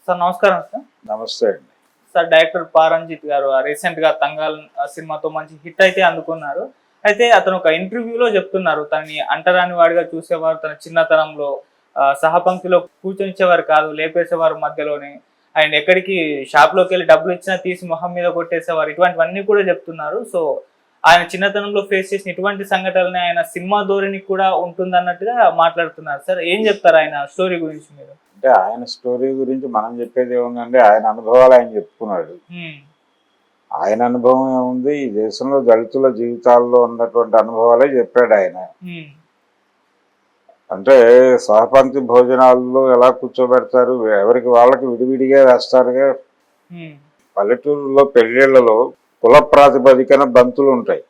Sir నమస్కారం sir. నమస్తే అండి. సార్ డైరెక్టర్ పారంజిత్ గారు రీసెంట్ గా తంగాల్ సినిమాతో మంచి హిట్ అయితే అందుకున్నారు. అయితే అతను ఒక ఇంటర్వ్యూలో చెప్తున్నారు, తనని అంటరాని వాడిగా చూసేవారు, తన చిన్నతనంలో సహపంక్తిలో కూర్చొనిచ్చేవారు కాదు, లేపేసేవారు మధ్యలోనే. ఆయన ఎక్కడికి షాప్లోకి వెళ్ళి డబ్బులు ఇచ్చినా తీసి మొహం మీద కొట్టేసేవారు, ఇటువంటివన్నీ కూడా చెప్తున్నారు. సో ఆయన చిన్నతనంలో ఫేస్ చేసిన ఇటువంటి సంఘటనలు ఆయన సినిమా ధోరణి కూడా ఉంటుంది అన్నట్టుగా మాట్లాడుతున్నారు. సార్ ఏం చెప్తారు ఆయన స్టోరీ గురించి మీరు? అంటే ఆయన స్టోరీ గురించి మనం చెప్పేది ఏముందంటే ఆయన అనుభవాలు ఆయన చెప్పుకున్నాడు. ఆయన అనుభవం ఏముంది, ఈ దేశంలో దళితుల జీవితాల్లో ఉన్నటువంటి అనుభవాలే చెప్పాడు ఆయన. అంటే సహపంక్తి భోజనాల్లో ఎలా కూర్చోబెడతారు, ఎవరికి వాళ్ళకి విడివిడిగా వేస్తారుగా. పల్లెటూరులో పెళ్లిళ్లలో కుల ప్రాతిపదికన బంతులు ఉంటాయి.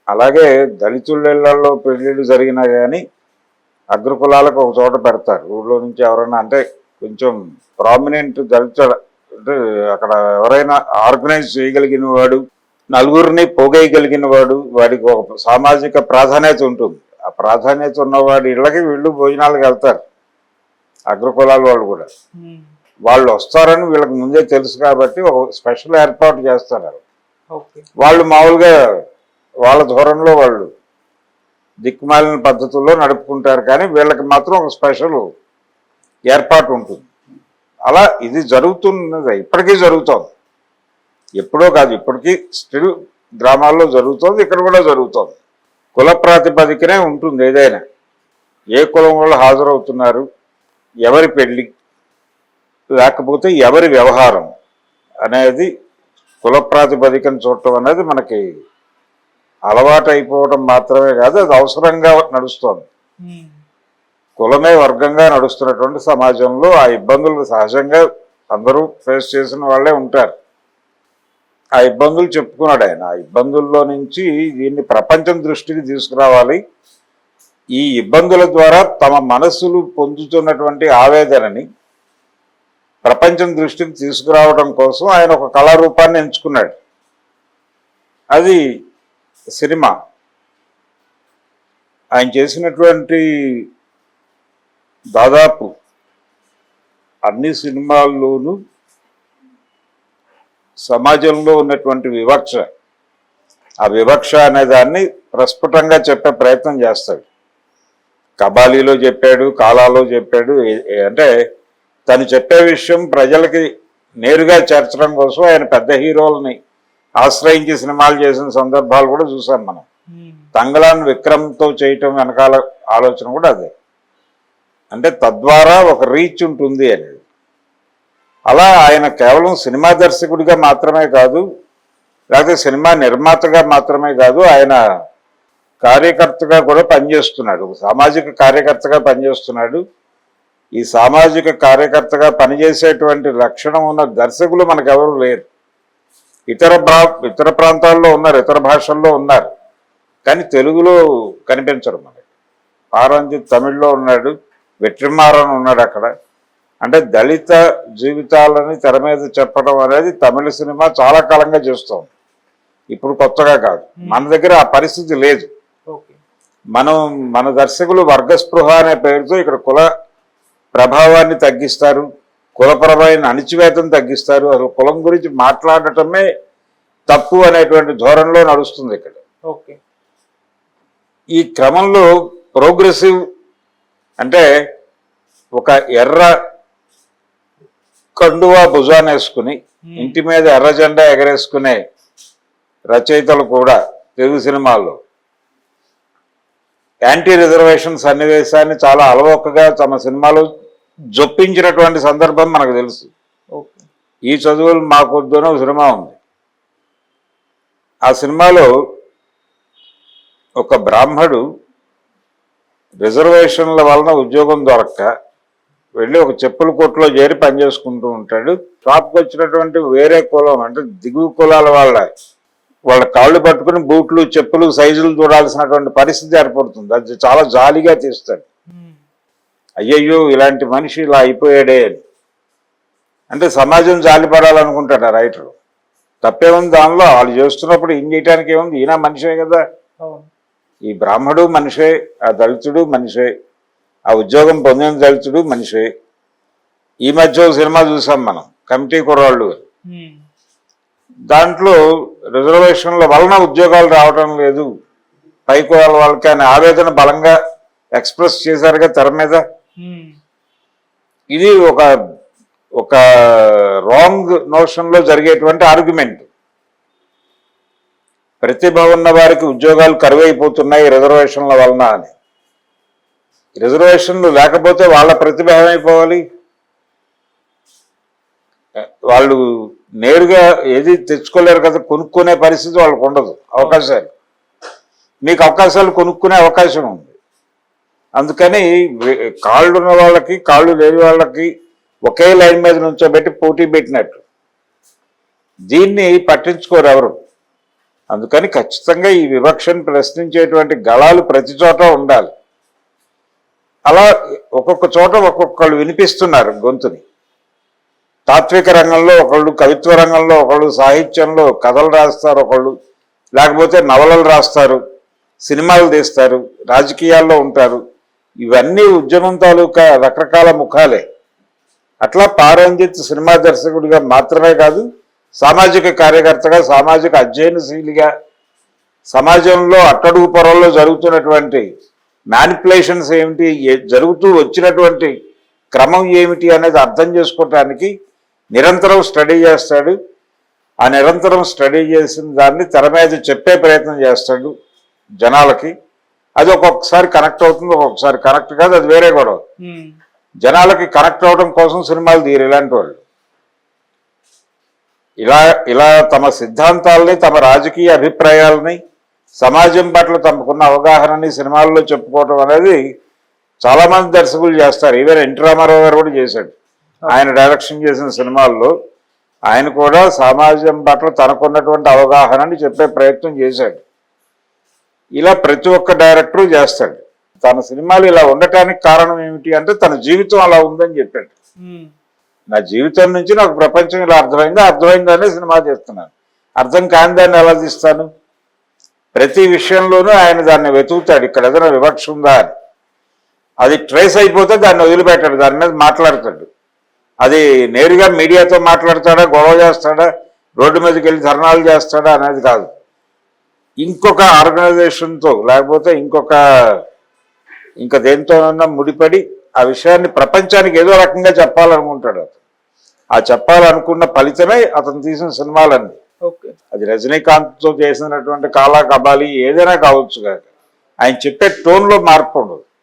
అలాగే దళితుళ్ళలో పెళ్లిళ్ళు జరిగినా కానీ అగ్రకులాలకు ఒక చోట పెడతారు. ఊళ్ళో నుంచి ఎవరైనా అంటే కొంచెం ప్రామినెంట్ దళిత అంటే అక్కడ ఎవరైనా ఆర్గనైజ్ చేయగలిగిన వాడు, నలుగురిని పోగేయగలిగిన వాడు, వాడికి ఒక సామాజిక ప్రాధాన్యత ఉంటుంది. ఆ ప్రాధాన్యత ఉన్నవాడి ఇళ్ళకి వీళ్ళు భోజనాలకు వెళ్తారు. అగ్రకులాల వాళ్ళు కూడా వాళ్ళు వస్తారని వీళ్ళకి ముందే తెలుసు కాబట్టి ఒక స్పెషల్ ఏర్పాటు చేస్తారు. వాళ్ళు మామూలుగా వాళ్ళ ధోరణిలో వాళ్ళు దిక్కుమాలిన పద్ధతుల్లో నడుపుకుంటారు, కానీ వీళ్ళకి మాత్రం ఒక స్పెషల్ ఏర్పాటు ఉంటుంది. అలా ఇది జరుగుతున్నది, ఇప్పటికీ జరుగుతోంది. ఎప్పుడో కాదు, ఇప్పటికీ స్టిల్ గ్రామాల్లో జరుగుతోంది, ఇక్కడ కూడా జరుగుతోంది. కుల ప్రాతిపదికనే ఉంటుంది ఏదైనా. ఏ కులం వాళ్ళు హాజరవుతున్నారు, ఎవరి పెళ్ళి, లేకపోతే ఎవరి వ్యవహారం అనేది కుల ప్రాతిపదికను చూడటం అనేది మనకి అలవాటు అయిపోవడం మాత్రమే కాదు, అది అవసరంగా నడుస్తోంది. కులమే వర్గంగా నడుస్తున్నటువంటి సమాజంలో ఆ ఇబ్బందులు సహజంగా అందరూ ఫేస్ చేసిన వాళ్ళే ఉంటారు. ఆ ఇబ్బందులు చెప్పుకున్నాడు ఆయన. ఆ ఇబ్బందుల్లో నుంచి దీన్ని ప్రపంచం దృష్టికి తీసుకురావాలి. ఈ ఇబ్బందుల ద్వారా తమ మనస్సులు పొందుతున్నటువంటి ఆవేదనని ప్రపంచం దృష్టికి తీసుకురావడం కోసం ఆయన ఒక కళారూపాన్ని ఎంచుకున్నాడు. అది సినిమా. ఆయన చేసినటువంటి దాదాపు అన్ని సినిమాల్లోనూ సమాజంలో ఉన్నటువంటి వివక్ష, ఆ వివక్ష అనే దాన్ని ప్రస్ఫుటంగా చెప్పే ప్రయత్నం చేస్తాడు. కబాలీలో చెప్పాడు, కాలాలో చెప్పాడు. అంటే తను చెప్పే విషయం ప్రజలకి నేరుగా చేర్చడం కోసం ఆయన పెద్ద హీరోలని ఆశ్రయించి సినిమాలు చేసిన సందర్భాలు కూడా చూసాం మనం. తంగలాన్ విక్రమ్తో చేయటం వెనకాల ఆలోచన కూడా అదే. అంటే తద్వారా ఒక రీచ్ ఉంటుంది అనేది. అలా ఆయన కేవలం సినిమా దర్శకుడిగా మాత్రమే కాదు, లేకపోతే సినిమా నిర్మాతగా మాత్రమే కాదు, ఆయన కార్యకర్తగా కూడా పనిచేస్తున్నాడు. సామాజిక కార్యకర్తగా పనిచేస్తున్నాడు. ఈ సామాజిక కార్యకర్తగా పనిచేసేటువంటి లక్షణం ఉన్న దర్శకులు మనకెవరు లేరు. ఇతర ప్రాంతాల్లో ఉన్నారు, ఇతర భాషల్లో ఉన్నారు, కానీ తెలుగులో కనిపించరు మనకి. పారంజిత్ తమిళ్లో ఉన్నాడు, వెట్రిమారన్ ఉన్నాడు అక్కడ. అంటే దళిత జీవితాలని తెర మీద చెప్పడం అనేది తమిళ సినిమా చాలా కాలంగా చేస్తోంది, ఇప్పుడు కొత్తగా కాదు. మన దగ్గర ఆ పరిస్థితి లేదు. మన దర్శకులు వర్గస్పృహ అనే పేరుతో ఇక్కడ కుల ప్రభావాన్ని తగ్గిస్తారు, కులపరమైన అణిచివేతను తగ్గిస్తారు. అసలు కులం గురించి మాట్లాడటమే తప్పు అనేటువంటి ధోరణిలో నడుస్తుంది ఇక్కడ. ఈ క్రమంలో ప్రోగ్రెసివ్ అంటే ఒక ఎర్ర కండువా భుజాన్ని వేసుకుని ఇంటి మీద ఎర్ర జెండా ఎగరేసుకునే రచయితలు కూడా తెలుగు సినిమాల్లో యాంటీ రిజర్వేషన్ సన్నివేశాన్ని చాలా అలవోకగా తమ సినిమాలో జొప్పించినటువంటి సందర్భం మనకు తెలుసు. ఈ చదువులు మాకొద్దునో సినిమా ఉంది. ఆ సినిమాలో ఒక బ్రాహ్మడు రిజర్వేషన్ల వలన ఉద్యోగం దొరక్క వెళ్ళి ఒక చెప్పుల కొట్టులో చేరి పనిచేసుకుంటూ ఉంటాడు. షాప్కి వచ్చినటువంటి వేరే కులం అంటే దిగువ కులాల వాళ్ళ కాళ్ళు పట్టుకుని బూట్లు చెప్పులు సైజులు చూడాల్సినటువంటి పరిస్థితి ఏర్పడుతుంది. అది చాలా జాలిగా తీస్తాడు. అయ్యయ్యో ఇలాంటి మనిషి ఇలా అయిపోయాడే అని. అంటే సమాజం జాలిపడాలనుకుంటాడు ఆ రైటరు. తప్పేముంది దానిలో? వాళ్ళు చేస్తున్నప్పుడు ఏం చేయడానికి ఏముంది, ఈయన మనిషే కదా. ఈ బ్రాహ్మడు మనిషే, ఆ దళితుడు మనిషే, ఆ ఉద్యోగం పొందిన దళితుడు మనిషే. ఈ మధ్య ఒక సినిమా చూసాం మనం, కమిటీ కుర్రాళ్ళు. దాంట్లో రిజర్వేషన్ల వలన ఉద్యోగాలు రావడం లేదు పైకి వాళ్ళకి అనే ఆవేదన బలంగా ఎక్స్ప్రెస్ చేశారుగా తెర మీద. ఇది ఒక రాంగ్ నోషన్ లో జరిగేటువంటి ఆర్గ్యుమెంట్. ప్రతిభ ఉన్న వారికి ఉద్యోగాలు కరువైపోతున్నాయి రిజర్వేషన్ల వలన అని. రిజర్వేషన్లు లేకపోతే వాళ్ళ ప్రతిభ ఏమైపోవాలి? వాళ్ళు నేరుగా ఏది తెచ్చుకోలేరు కదా, కొనుక్కునే పరిస్థితి వాళ్ళకు ఉండదు. అవకాశాలు, మీకు అవకాశాలు కొనుక్కునే అవకాశం ఉంది. అందుకని కాళ్ళు ఉన్న వాళ్ళకి కాళ్ళు లేని వాళ్ళకి ఒకే లైన్ మీద నుంచోబెట్టి పోటీ పెట్టినట్టు. దీన్ని పట్టించుకోరు ఎవరు. అందుకని ఖచ్చితంగా ఈ వివక్షను ప్రశ్నించేటువంటి గళాలు ప్రతి చోట ఉండాలి. అలా ఒక్కొక్క చోట ఒక్కొక్కళ్ళు వినిపిస్తున్నారు గొంతుని. తాత్విక రంగంలో ఒకళ్ళు, కవిత్వ రంగంలో ఒకళ్ళు, సాహిత్యంలో కథలు రాస్తారు ఒకళ్ళు, లేకపోతే నవలలు రాస్తారు, సినిమాలు తీస్తారు, రాజకీయాల్లో ఉంటారు. ఇవన్నీ ఉద్యమం తాలూకా రకరకాల ముఖాలే. అట్లా పారంజిత్ సినిమా దర్శకుడిగా మాత్రమే కాదు, సామాజిక కార్యకర్తగా, సామాజిక అధ్యయనశీలిగా, సమాజంలో అట్టడుగు పొరల్లో జరుగుతున్నటువంటి మ్యానిపులేషన్స్ ఏమిటి, జరుగుతూ వచ్చినటువంటి క్రమం ఏమిటి అనేది అర్థం చేసుకోవటానికి నిరంతరం స్టడీ చేస్తాడు. ఆ నిరంతరం స్టడీ చేసిన దాన్ని తెర మీద చెప్పే ప్రయత్నం చేస్తాడు జనాలకి. అది ఒక్కొక్కసారి కనెక్ట్ అవుతుంది, ఒక్కొక్కసారి కనెక్ట్ కాదు, అది వేరే గొడవ. జనాలకి కనెక్ట్ అవడం కోసం సినిమాలు తీరు ఇలాంటి వాళ్ళు. ఇలా తమ సిద్ధాంతాలని, తమ రాజకీయ అభిప్రాయాలని, సమాజం పట్ల తమకున్న అవగాహనని సినిమాల్లో చెప్పుకోవటం అనేది చాలా మంది దర్శకులు చేస్తారు. ఈవెన్ ఎన్టీ రామారావు గారు కూడా చేశాడు. ఆయన డైరెక్షన్ చేసిన సినిమాల్లో ఆయన కూడా సమాజం పట్ల తనకున్నటువంటి అవగాహనని చెప్పే ప్రయత్నం చేశాడు. ఇలా ప్రతి ఒక్క డైరెక్టరు చేస్తాడు. తన సినిమాలు ఇలా ఉండటానికి కారణం ఏమిటి అంటే తన జీవితం అలా ఉందని చెప్పాడు. నా జీవితం నుంచి నాకు ప్రపంచం ఇలా అర్థమైందనే సినిమా చేస్తున్నాను. అర్థం కాని దాన్ని ఎలా తీస్తాను? ప్రతి విషయంలోనూ ఆయన దాన్ని వెతుకుతాడు, ఇక్కడ ఏదైనా వివక్ష ఉందా అని. అది ట్రేస్ అయిపోతే దాన్ని వదిలిపెట్టాడు, దాని మీద మాట్లాడతాడు. అది నేరుగా మీడియాతో మాట్లాడతాడా, గొడవ చేస్తాడా, రోడ్డు మీదకి వెళ్ళి ధర్నాలు చేస్తాడా అనేది కాదు. ఇంకొక ఆర్గనైజేషన్తో లేకపోతే ఇంకా దేంతోనన్నా ముడిపడి ఆ విషయాన్ని ప్రపంచానికి ఏదో రకంగా చెప్పాలనుకుంటాడు అతను. ఆ చెప్పాలనుకున్న ఫలితమే అతను తీసిన సినిమాలన్నీ. అది రజనీకాంత్తో చేసినటువంటి కాలా కబాలి ఏదైనా కావచ్చు కాక ఆయన చెప్పే టోన్లో మార్పు ఉండదు.